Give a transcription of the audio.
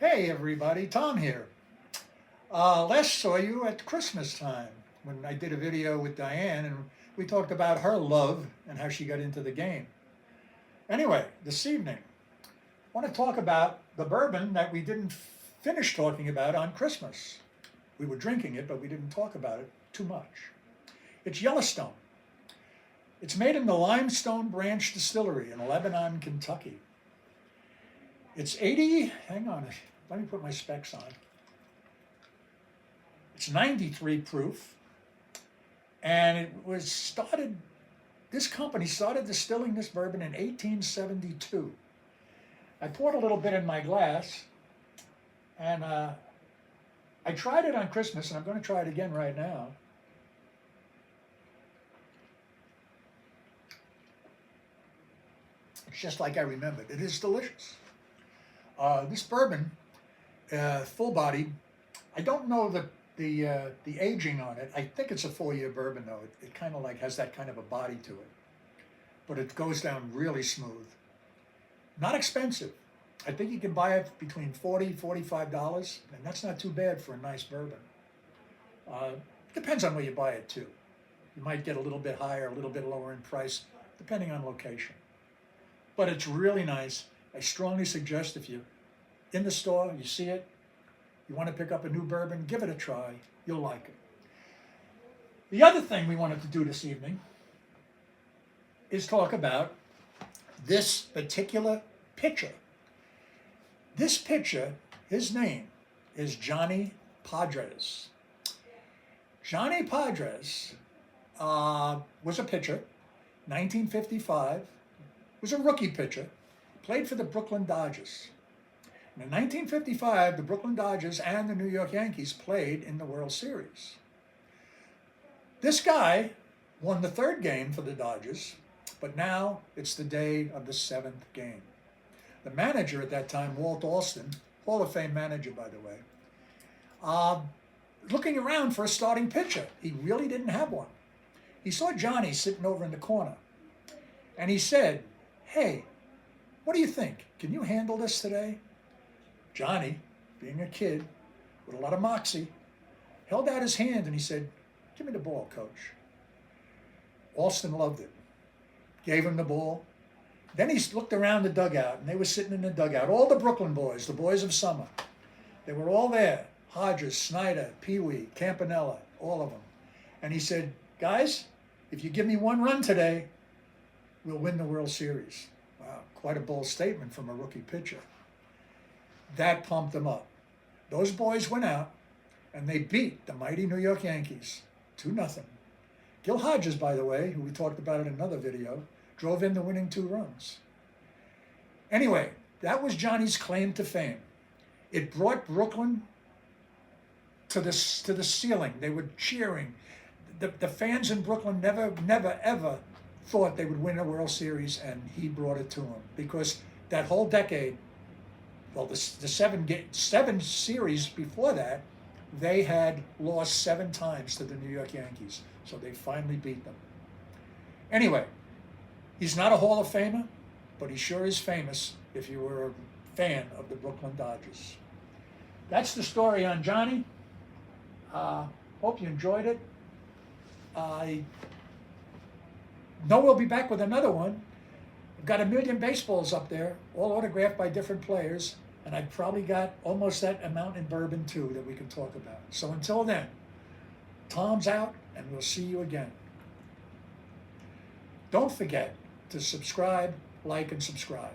Hey everybody, Tom here. Last saw you at Christmas time when I did a video with Diane and we talked about her love and how she got into the game. Anyway, this evening, I want to talk about the bourbon that we didn't finish talking about on Christmas. We were drinking it, but we didn't talk about it too much. It's Yellowstone. It's made in the Limestone Branch Distillery in Lebanon, Kentucky. It's 80, hang on, let me put my specs on. It's 93 proof, and it was started, this company started distilling this bourbon in 1872. I poured a little bit in my glass, and I tried it on Christmas, and I'm going to try it again right now. It's just like I remembered. It is delicious. This bourbon, full body, I don't know the aging on it. I think it's a 4-year bourbon though. It kind of like has that kind of a body to it, but it goes down really smooth. Not expensive. I think you can buy it between $40, $45, and that's not too bad for a nice bourbon. Depends on where you buy it too. You might get a little bit higher, a little bit lower in price, depending on location. But it's really nice. I strongly suggest if you're in the store, you see it, you want to pick up a new bourbon, give it a try. You'll like it. The other thing we wanted to do this evening is talk about this particular pitcher. This pitcher, his name is Johnny Podres. Johnny Podres was a pitcher, 1955, was a rookie pitcher, played for the Brooklyn Dodgers. And in 1955, the Brooklyn Dodgers and the New York Yankees played in the World Series. This guy won the 3rd game for the Dodgers, but now it's the day of the 7th game. The manager at that time, Walt Alston, Hall of Fame manager, by the way, looking around for a starting pitcher. He really didn't have one. He saw Johnny sitting over in the corner, and he said, "Hey, what do you think? Can you handle this today?" Johnny, being a kid with a lot of moxie, held out his hand and he said, "Give me the ball, coach." Alston loved it. Gave him the ball. Then he looked around the dugout, and they were sitting in the dugout. All the Brooklyn boys, the boys of summer. They were all there. Hodges, Snyder, Pee Wee, Campanella, all of them. And he said, "Guys, if you give me 1 run today, we'll win the World Series." Wow, quite a bold statement from a rookie pitcher. That pumped them up. Those boys went out, and they beat the mighty New York Yankees 2-0. Gil Hodges, by the way, who we talked about in another video, drove in the winning 2 runs. Anyway, that was Johnny's claim to fame. It brought Brooklyn to the ceiling. They were cheering. The fans in Brooklyn never, ever thought they would win a World Series, and he brought it to them. Because that whole decade, well, the 7 series before that, they had lost 7 times to the New York Yankees. So they finally beat them. Anyway, he's not a Hall of Famer, but he sure is famous if you were a fan of the Brooklyn Dodgers. That's the story on Johnny. Hope you enjoyed it. I know we'll be back with another one. I've got 1 million baseballs up there, all autographed by different players, and I've probably got almost that amount in bourbon too that we can talk about. So until then, Tom's out, and we'll see you again. Don't forget to subscribe, like, and subscribe.